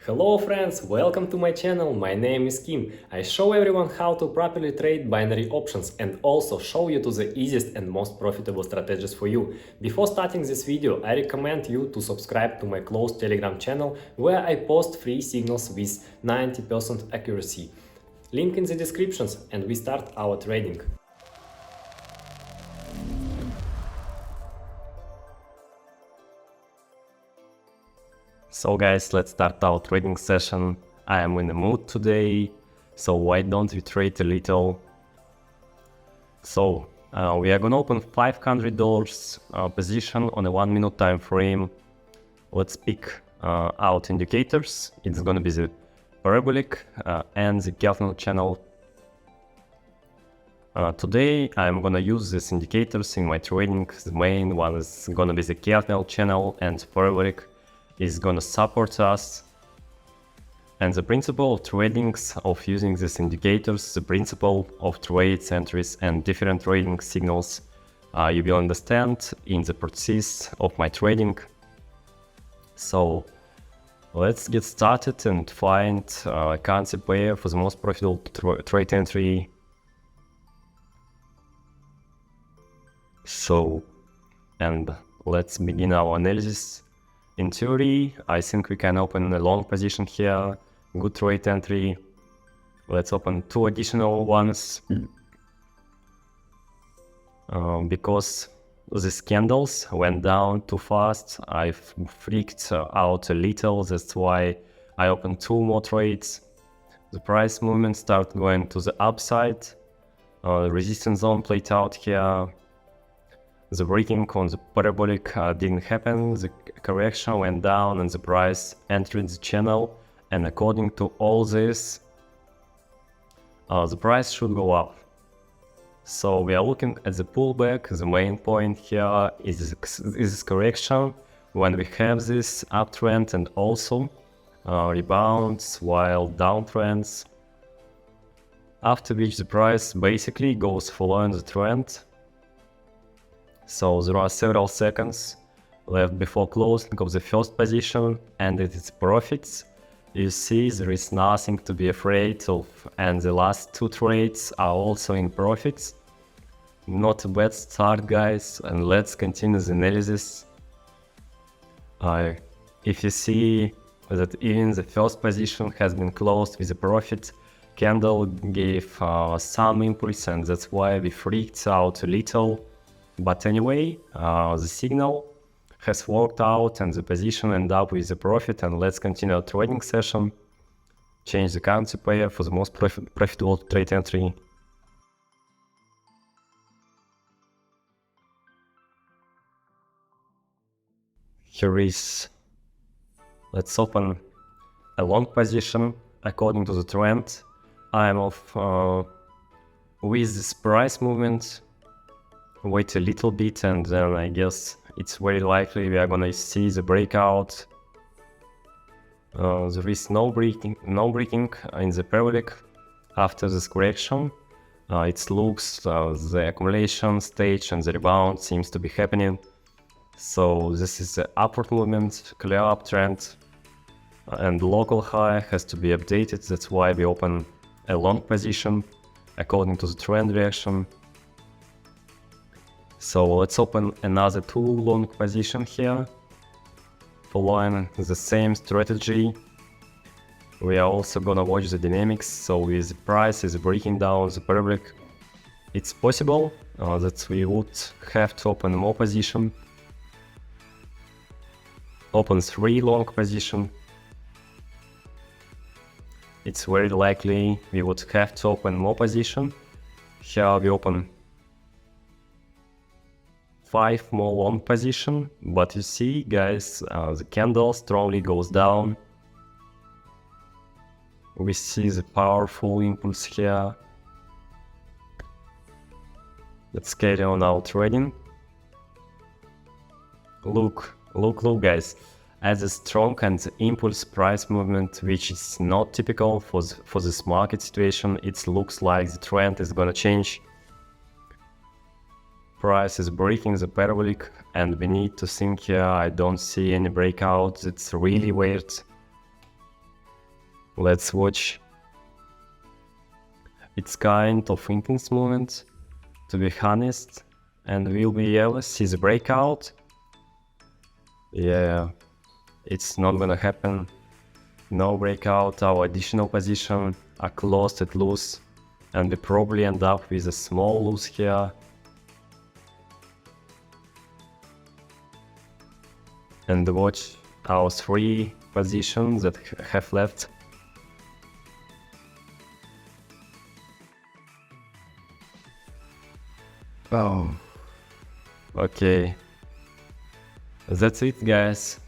Hello friends, welcome to my channel. My name is Kim. I show everyone how to properly trade binary options and also show you to the easiest and most profitable strategies for you. Before starting this video, I recommend you to subscribe to my closed Telegram channel where I post free signals with 90% accuracy. Link in the descriptions and we start our trading. So guys, let's start our trading session. I am in the mood today, so why don't we trade a little? So we are gonna open $500 position on a 1 minute time frame. Let's pick out indicators. It's gonna be the parabolic and the candle channel. Today I'm gonna use these indicators in my trading. The main one is gonna be the candle channel, and parabolic is gonna support us. And the principle of trading of using these indicators, the principle of trades, entries and different trading signals, you will understand in the process of my trading. So let's get started and find a currency pair for the most profitable trade entry. So, and let's begin our analysis. In theory, I think we can open a long position here, good trade entry. Let's open 2 additional ones. Because these candles went down too fast, I freaked out a little. That's why I opened 2 more trades. The price movement started going to the upside. The resistance zone played out here. The breaking on the parabolic didn't happen, the correction went down and the price entered the channel, and according to all this, the price should go up. So we are looking at the pullback. The main point here is this correction when we have this uptrend and also rebounds while downtrends, after which the price basically goes following the trend. So there are several seconds left before closing of the first position, and it is profits. You see, there is nothing to be afraid of, and the last 2 trades are also in profits. Not a bad start, guys, and let's continue the analysis. If you see that even the first position has been closed with a profit, candle gave some impulse, and that's why we freaked out a little. But anyway, the signal has worked out and the position ended up with a profit, and let's continue our trading session. Change the currency pair for the most profitable trade entry. Here is, let's open a long position according to the trend. I am off with this price movement. Wait a little bit and then I guess it's very likely we are gonna see the breakout. There is no breaking in the parabolic after this correction. It looks the accumulation stage and the rebound seems to be happening. So this is the upward movement, clear uptrend, and local high has to be updated. That's why we open a long position according to the trend reaction. So let's open another 2 long position here, following the same strategy. We are also gonna watch the dynamics. So with the price is breaking down the parabolic, it's possible that we would have to open more position. Open 3 long position. It's very likely we would have to open more position. Here we open 5 more long position, but you see, guys, the candle strongly goes down. We see the powerful impulse here. Let's carry on our trading. Look guys, as a strong and impulse price movement, which is not typical for this market situation. It looks like the trend is gonna change. Price is breaking the parabolic and we need to think here. I don't see any breakouts. It's really weird. Let's watch. It's kind of intense movement, to be honest, and will we ever see the breakout? Yeah, it's not gonna happen. No breakout, our additional position are closed at loose, and we probably end up with a small loss here. And watch our 3 positions that have left. Oh, okay. That's it, guys.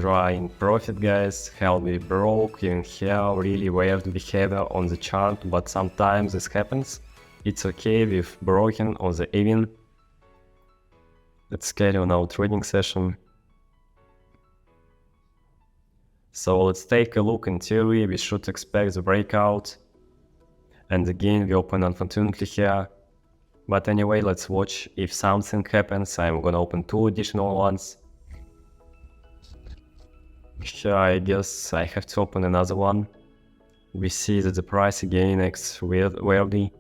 Drawing profit, guys. How we broke even here, really weird behavior on the chart, but sometimes this happens. It's okay with broken on the even. Let's carry on our trading session. So let's take a look. In theory, we should expect the breakout. And again, we open unfortunately here. But anyway, let's watch. If something happens, I'm gonna open 2 additional ones. Here, I guess I have to open another one. We see that the price again acts weirdly.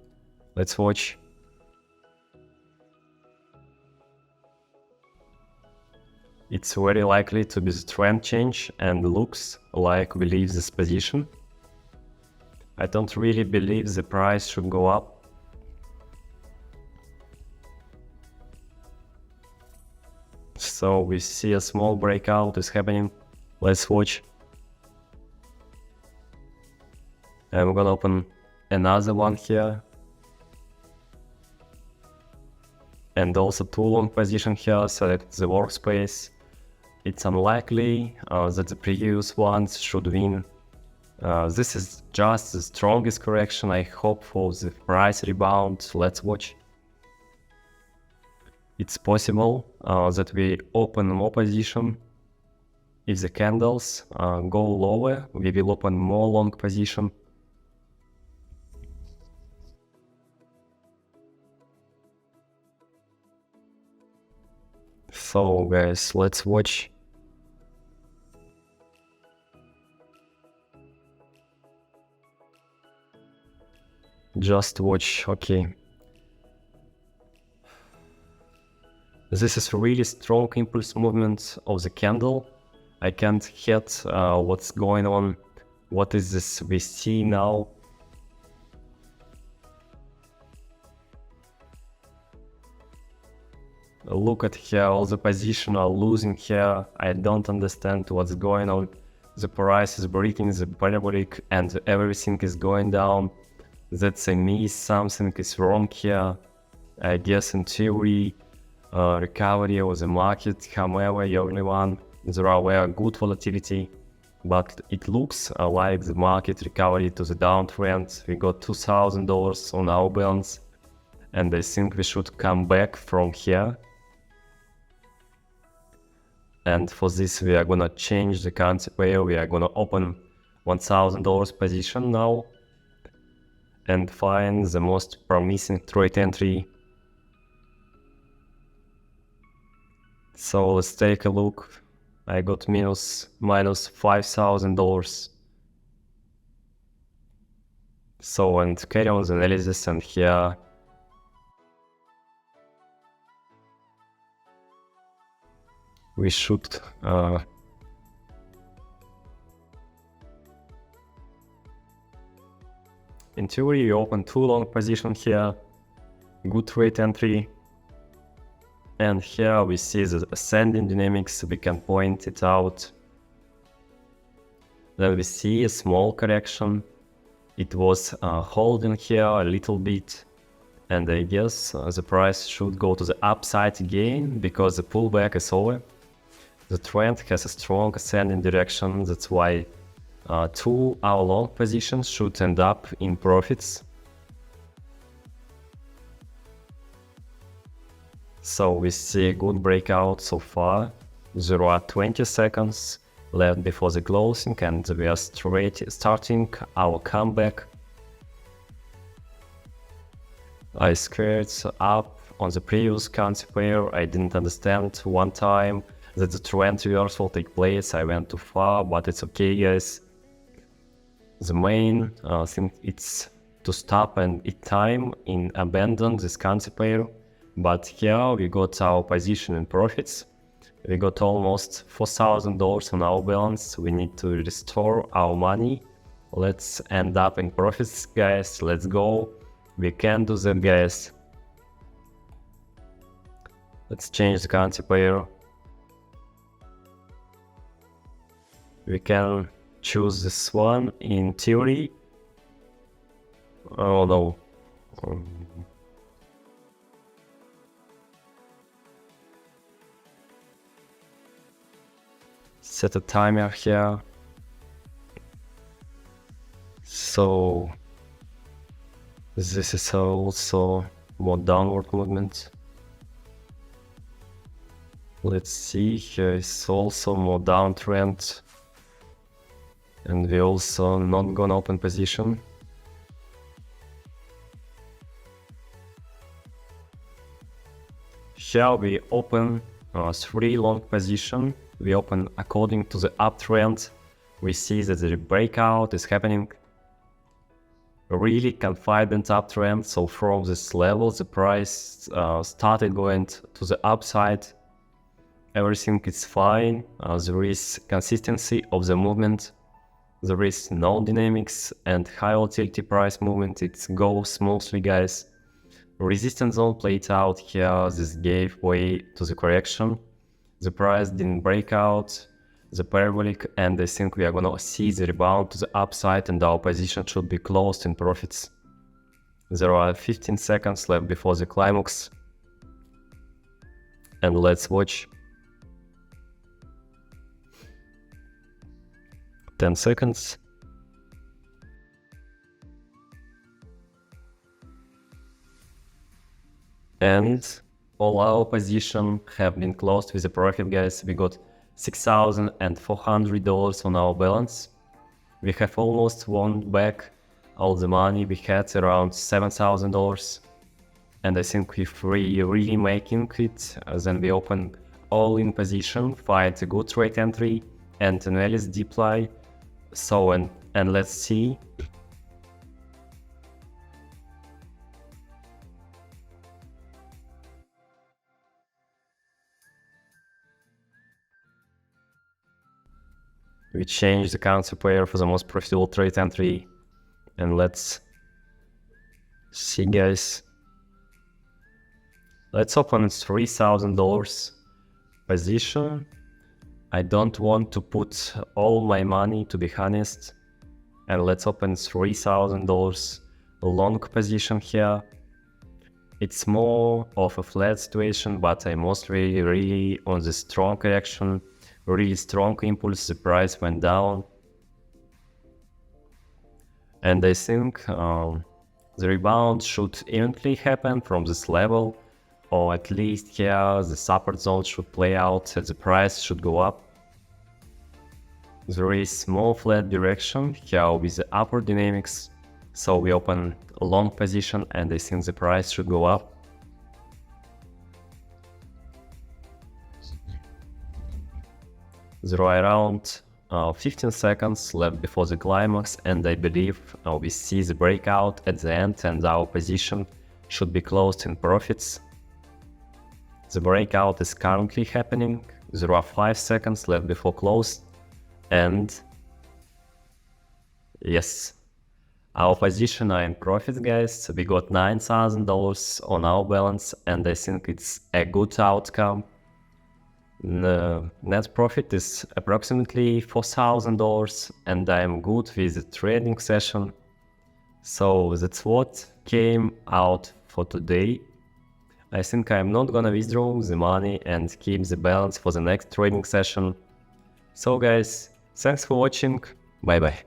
Let's watch. It's very likely to be the trend change and looks like we leave this position. I don't really believe the price should go up. So we see a small breakout is happening. Let's watch. I'm gonna open another one here. And also 2 long position here, select the workspace. It's unlikely that the previous ones should win. This is just the strongest correction. I hope for the price rebound. Let's watch. It's possible that we open more position. If the candles go lower, we will open more long position. So guys, let's watch. Just watch, okay. This is a really strong impulse movement of the candle. I can't get what's going on. What is this we see now? Look at here, all the position are losing here. I don't understand what's going on. The price is breaking the parabolic and everything is going down. That's a miss, something is wrong here. I guess in theory, recovery of the market, however, everyone, there are very good volatility, but it looks like the market recovery to the downtrend. We got $2,000 on our balance, and I think we should come back from here. And for this, we are gonna change the currency pair. We are gonna open $1,000 position now and find the most promising trade entry. So let's take a look. I got minus $5,000. So, and carry on the analysis, and here we should in theory you open 2 long position here, good trade entry, and here we see the ascending dynamics. We can point it out. Then we see a small correction. It was holding here a little bit, and I guess the price should go to the upside again because the pullback is over. The trend has a strong ascending direction. That's why 2 our long positions should end up in profits. So we see a good breakout so far. There are 20 seconds left before the closing, and we are starting our comeback. I squared up on the previous currency pair. I didn't understand one time that the trend reversal take place. I went too far, but it's okay, guys. the main thing it's to stop and eat time in abandon this currency pair. But here we got our position in profits. We got almost $4,000 on our balance. We need to restore our money. Let's end up in profits, guys. Let's go. We can do that, guys. Let's change the currency pair. We can choose this one in theory. Oh no. Set a timer here. So this is also more downward movement. Let's see, here is also more downtrend. And we also not gonna open position. Here we open 3 long position. We open according to the uptrend. We see that the breakout is happening. Really confident uptrend. So from this level, the price started going to the upside. Everything is fine. There is consistency of the movement. There is no dynamics and high volatility price movement. It goes smoothly, guys. Resistance zone played out here. This gave way to the correction. The price didn't break out the parabolic, and I think we are gonna see the rebound to the upside, and our position should be closed in profits. There are 15 seconds left before the climax, and let's watch. 10 seconds. And all our position have been closed with a profit, guys. We got $6,400 on our balance. We have almost won back all the money. We had around $7,000. And I think if we really making it, then we open all in position, find a good trade entry and analyze deploy. So and let's see. We change the currency pair for the most profitable trade entry, and let's see, guys. Let's open $3,000 position. I don't want to put all my money, to be honest, and let's open $3,000 long position here. It's more of a flat situation, but I mostly really on the strong correction. Really strong impulse, the price went down, and I think the rebound should eventually happen from this level, or at least here the support zone should play out and the price should go up. There is small flat direction here with the upward dynamics, so we open a long position and I think the price should go up. There are around 15 seconds left before the climax, and I believe we see the breakout at the end and our position should be closed in profits. The breakout is currently happening. There are 5 seconds left before close, and yes, our position are in profit, guys. We got $9,000 on our balance, and I think it's a good outcome. The net profit is approximately $4,000, and I'm good with the trading session. So that's what came out for today. I think I'm not gonna withdraw the money and keep the balance for the next trading session. So guys, thanks for watching. Bye bye.